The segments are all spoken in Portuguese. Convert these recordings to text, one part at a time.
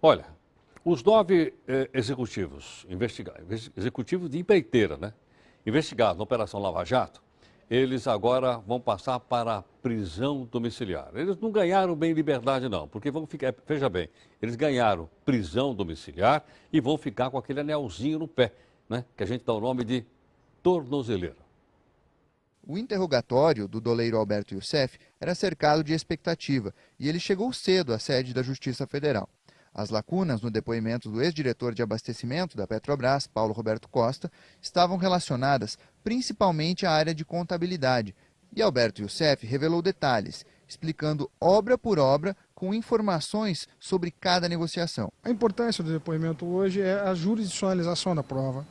Olha, os 9 executivos, executivos de empreiteira, né? Investigados na Operação Lava Jato, eles agora vão passar para a prisão domiciliar. Eles não ganharam bem liberdade, não, porque vão ficar, veja bem, eles ganharam prisão domiciliar e vão ficar com aquele anelzinho no pé, né? Que a gente dá o nome de tornozeleira. O interrogatório do doleiro Alberto Youssef era cercado de expectativa e ele chegou cedo à sede da Justiça Federal. As lacunas no depoimento do ex-diretor de abastecimento da Petrobras, Paulo Roberto Costa, estavam relacionadas principalmente à área de contabilidade. E Alberto Youssef revelou detalhes, explicando obra por obra com informações sobre cada negociação. A importância do depoimento hoje é a jurisdicionalização da prova.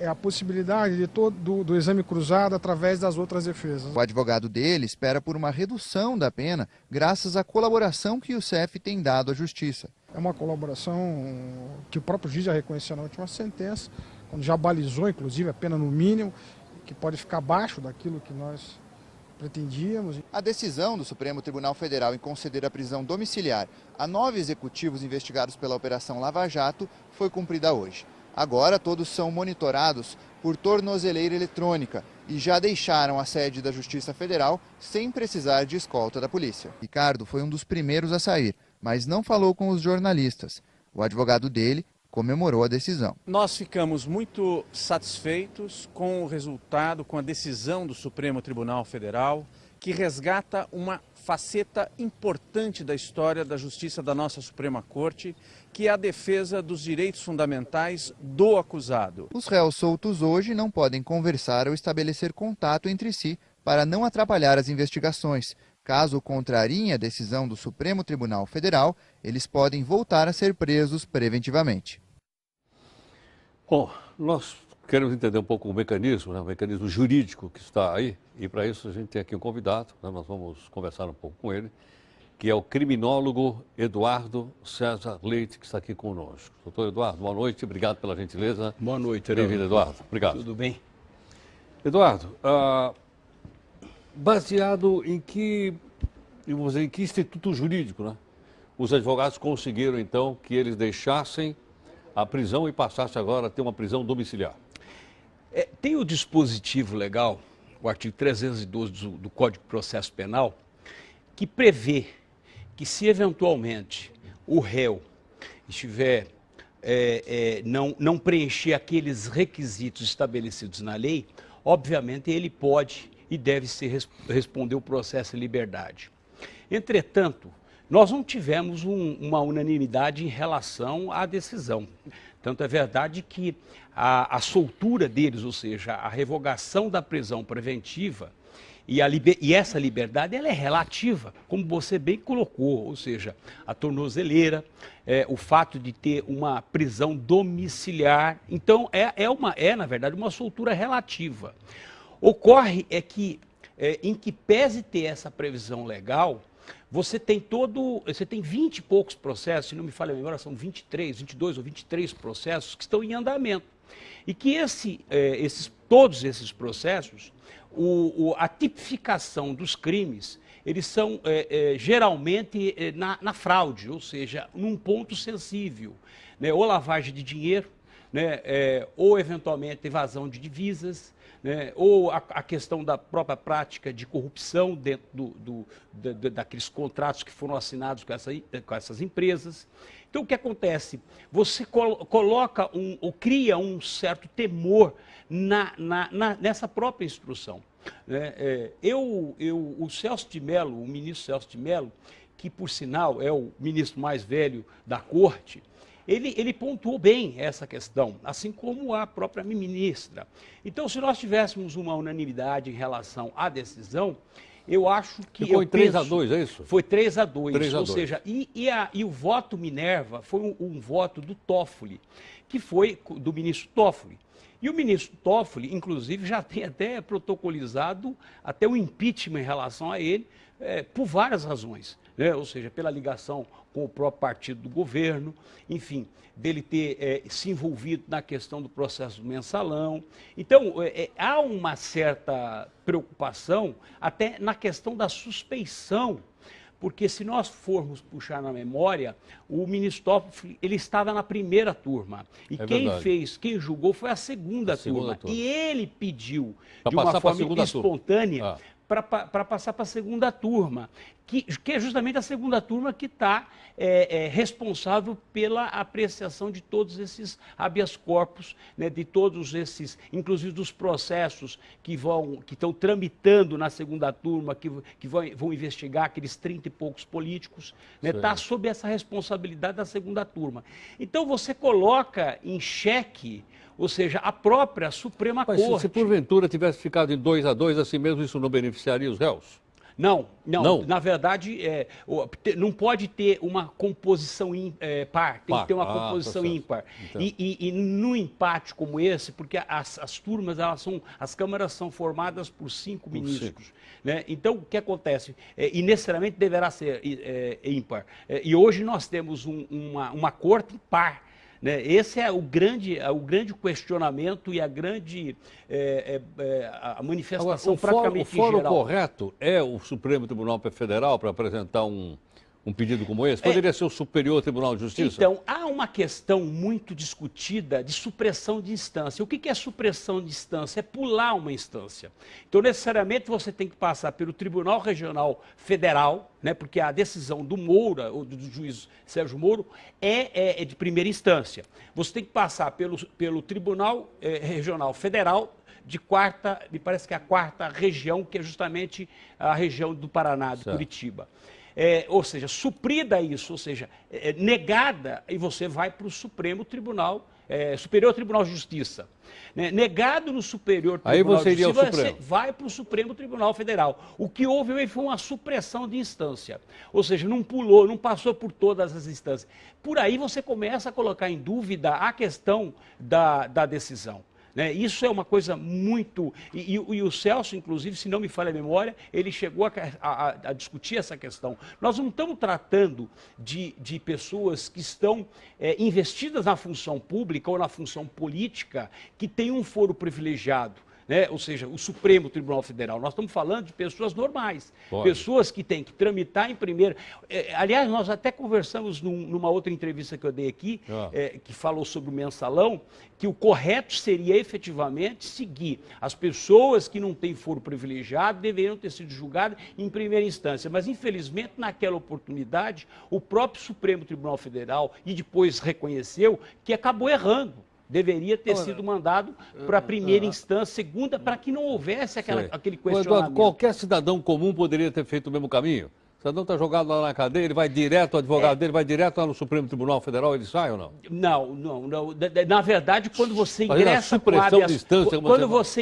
É a possibilidade do exame cruzado através das outras defesas. O advogado dele espera por uma redução da pena graças à colaboração que o Youssef tem dado à Justiça. É uma colaboração que o próprio juiz já reconheceu na última sentença, quando já balizou, inclusive, a pena no mínimo, que pode ficar abaixo daquilo que nós pretendíamos. A decisão do Supremo Tribunal Federal em conceder a prisão domiciliar a 9 executivos investigados pela Operação Lava Jato foi cumprida hoje. Agora todos são monitorados por tornozeleira eletrônica e já deixaram a sede da Justiça Federal sem precisar de escolta da polícia. Ricardo foi um dos primeiros a sair, mas não falou com os jornalistas. O advogado dele comemorou a decisão. Nós ficamos muito satisfeitos com o resultado, com a decisão do Supremo Tribunal Federal, que resgata uma faceta importante da história da justiça da nossa Suprema Corte, que é a defesa dos direitos fundamentais do acusado. Os réus soltos hoje não podem conversar ou estabelecer contato entre si para não atrapalhar as investigações. Caso contrariem a decisão do Supremo Tribunal Federal, eles podem voltar a ser presos preventivamente. Bom, nós queremos entender um pouco o mecanismo, né, o mecanismo jurídico que está aí, e para isso a gente tem aqui um convidado, né, nós vamos conversar um pouco com ele, que é o criminólogo Eduardo César Leite, que está aqui conosco. Doutor Eduardo, boa noite, obrigado pela gentileza. Boa noite, bem-vindo, Eduardo. Obrigado. Tudo bem? Eduardo, baseado em que instituto jurídico, né, os advogados conseguiram, então, que eles deixassem a prisão e passassem agora a ter uma prisão domiciliar? Tem o dispositivo legal, o artigo 312 do Código de Processo Penal, que prevê que se eventualmente o réu estiver, não preencher aqueles requisitos estabelecidos na lei, obviamente ele pode e deve responder o processo em liberdade. Entretanto, nós não tivemos uma unanimidade em relação à decisão. Tanto é verdade que a soltura deles, ou seja, a revogação da prisão preventiva, e essa liberdade ela é relativa, como você bem colocou, ou seja, a tornozeleira, o fato de ter uma prisão domiciliar. Então, na verdade, uma soltura relativa. Ocorre que, em que pese ter essa previsão legal, você tem 20 e poucos processos, se não me falha a memória, são 22 ou 23 processos que estão em andamento. E que todos esses processos, a tipificação dos crimes, eles são geralmente na fraude, ou seja, num ponto sensível, né? Ou lavagem de dinheiro, né? Ou eventualmente evasão de divisas, né? Ou a questão da própria prática de corrupção dentro daqueles contratos que foram assinados com essas empresas. Então, o que acontece? Você coloca ou cria um certo temor nessa própria instrução. O Celso de Mello, o ministro Celso de Mello, que, por sinal, é o ministro mais velho da Corte, ele pontuou bem essa questão, assim como a própria ministra. Então, se nós tivéssemos uma unanimidade em relação à decisão, eu acho que... Foi 3-2, é isso? Foi 3-2, 3-2. Ou seja, e o voto Minerva foi um voto do Toffoli, que foi do ministro Toffoli. E o ministro Toffoli, inclusive, já tem até protocolizado até o impeachment em relação a ele, por várias razões, né? Ou seja, pela ligação com o próprio partido do governo, enfim, dele ter se envolvido na questão do processo do mensalão. Então, há uma certa preocupação até na questão da suspeição, porque se nós formos puxar na memória, o ministro Toffoli, ele estava na primeira turma. E quem julgou foi a segunda turma. E ele pediu, de uma forma espontânea, para passar para a segunda turma, que é justamente a segunda turma que está responsável pela apreciação de todos esses habeas corpus, né, de todos esses, inclusive dos processos que estão tramitando na segunda turma, que vão investigar aqueles 30 e poucos políticos, está sob essa responsabilidade da segunda turma. Então você coloca em xeque, ou seja, a própria Suprema Corte. Se porventura tivesse ficado em 2-2, assim mesmo, isso não beneficiaria os réus? Não. Na verdade, não pode ter uma composição par, tem que ter uma composição ímpar. E num empate como esse, porque as turmas, as câmaras são formadas por 5 ministros. Né? Então, o que acontece? E necessariamente deverá ser ímpar. E hoje nós temos uma corte par. Né? Esse é o grande questionamento e a grande a manifestação. Agora, praticamente o fórum geral. correto é o Supremo Tribunal Federal para apresentar um pedido como esse? Poderia ser o Superior Tribunal de Justiça? Então, há uma questão muito discutida de supressão de instância. O que é supressão de instância? É pular uma instância. Então, necessariamente, você tem que passar pelo Tribunal Regional Federal, né, porque a decisão do Moura, ou do juiz Sérgio Moro, é de primeira instância. Você tem que passar pelo Tribunal Regional Federal, me parece que é a 4ª região, que é justamente a região do Paraná, de Curitiba. Ou seja, suprida isso, ou seja, negada, e você vai para o Superior Tribunal de Justiça. Né? Negado no Superior Tribunal de Justiça, você vai para o Supremo Tribunal Federal. O que houve foi uma supressão de instância, ou seja, não pulou, não passou por todas as instâncias. Por aí você começa a colocar em dúvida a questão da decisão. Né? Isso é uma coisa muito... E o Celso, inclusive, se não me falha a memória, ele chegou a discutir essa questão. Nós não estamos tratando de pessoas que estão investidas na função pública ou na função política que têm um foro privilegiado. Né? Ou seja, o Supremo Tribunal Federal. Nós estamos falando de pessoas normais, pessoas que têm que tramitar em primeira... aliás, nós até conversamos numa outra entrevista que eu dei aqui, que falou sobre o mensalão, que o correto seria efetivamente seguir. As pessoas que não têm foro privilegiado deveriam ter sido julgadas em primeira instância. Mas, infelizmente, naquela oportunidade, o próprio Supremo Tribunal Federal, e depois reconheceu, que acabou errando. Deveria ter sido mandado para a primeira instância, segunda, para que não houvesse aquele questionamento. Eduardo, qualquer cidadão comum poderia ter feito o mesmo caminho? O cidadão está jogado lá na cadeia, ele vai direto, o advogado dele vai direto lá no Supremo Tribunal Federal, ele sai ou não? Não. Na verdade, quando você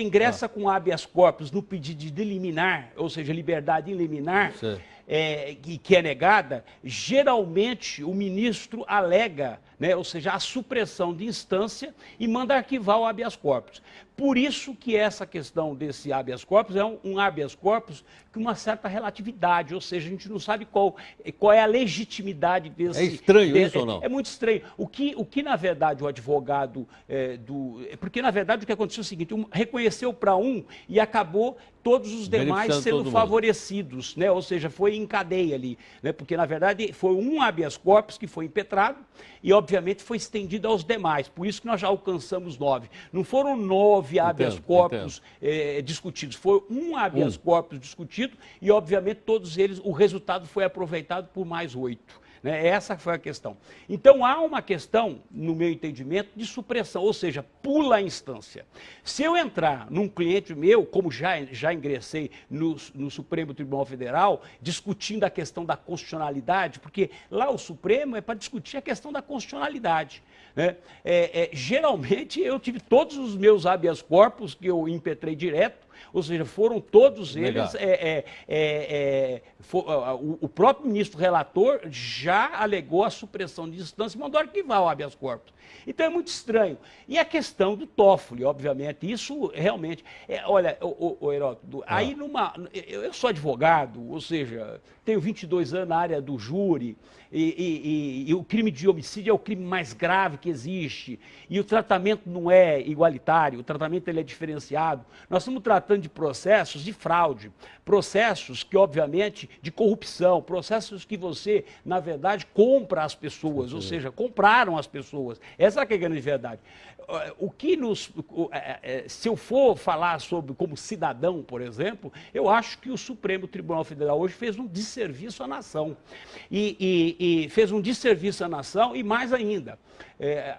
ingressa com habeas corpus no pedido de liminar, ou seja, liberdade liminar, que é negada, geralmente o ministro alega, né, ou seja, a supressão de instância e manda arquivar o habeas corpus. Por isso que essa questão desse habeas corpus é um habeas corpus com uma certa relatividade, ou seja, a gente não sabe qual é a legitimidade desse... É estranho isso ou não? É muito estranho. O que na verdade, o advogado porque, na verdade, o que aconteceu é o seguinte, reconheceu para um e acabou todos os demais sendo favorecidos, né? Ou seja, foi em cadeia ali, né? Porque, na verdade, foi um habeas corpus que foi impetrado e, obviamente, foi estendido aos demais. Por isso que nós já alcançamos 9. Não foram 9 habeas corpus discutidos, foi um habeas corpus discutido e, obviamente, todos eles, o resultado foi aproveitado por mais 8. Né? Essa foi a questão. Então, há uma questão, no meu entendimento, de supressão, ou seja, pula a instância. Se eu entrar num cliente meu, como já ingressei no Supremo Tribunal Federal, discutindo a questão da constitucionalidade, porque lá o Supremo é para discutir a questão da constitucionalidade. Né? Geralmente, eu tive todos os meus habeas corpus que eu impetrei direto, ou seja, foram todos eles... o próprio ministro relator já alegou a supressão de instância e mandou arquivar o habeas corpus. Então é muito estranho. E a questão do Toffoli, obviamente, isso realmente... olha, Heródoto, aí eu sou advogado, ou seja, tenho 22 anos na área do júri, e o crime de homicídio é o crime mais grave que existe, e o tratamento não é igualitário, o tratamento ele é diferenciado. Nós estamos tratando tratando de processos de fraude, processos que, obviamente, de corrupção, processos que você, na verdade, compra as pessoas, ou seja, compraram as pessoas. Essa que é a grande verdade. O que se eu for falar sobre como cidadão, por exemplo, eu acho que o Supremo Tribunal Federal hoje fez um desserviço à nação. E fez um desserviço à nação e mais ainda.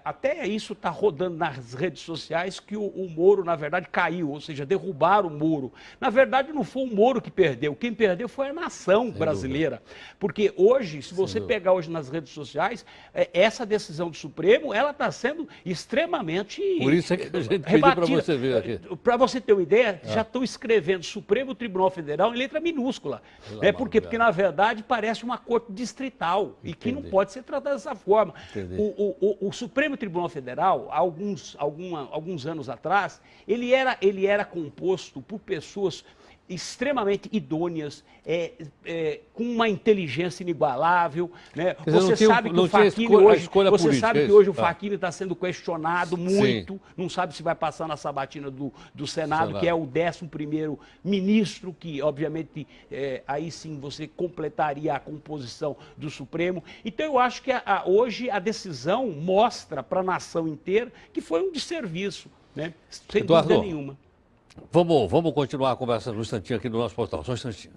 Até isso está rodando nas redes sociais que o Moro, na verdade, caiu, ou seja, derrubaram o Moro. Na verdade, não foi o Moro que perdeu, quem perdeu foi a nação brasileira. Porque hoje, se você pegar hoje nas redes sociais, essa decisão do Supremo, ela está sendo extremamente Por isso é que a gente pediu para você ver aqui. Para você ter uma ideia, já estão escrevendo Supremo Tribunal Federal em letra minúscula. Por quê? Porque, na verdade, parece uma corte distrital e que não pode ser tratada dessa forma. O Supremo Tribunal Federal, alguns anos atrás, ele era composto por pessoas extremamente idôneas, com uma inteligência inigualável, né? Você sabe que o Facchini hoje, você sabe que hoje o Facchini está sendo questionado muito, não sabe se vai passar na sabatina do Senado, que é o 11º ministro, que obviamente aí sim você completaria a composição do Supremo. Então eu acho que hoje a decisão mostra para a nação inteira que foi um desserviço, né? Sem dúvida nenhuma. Vamos continuar a conversa no instantinho aqui no nosso portal, só um instantinho.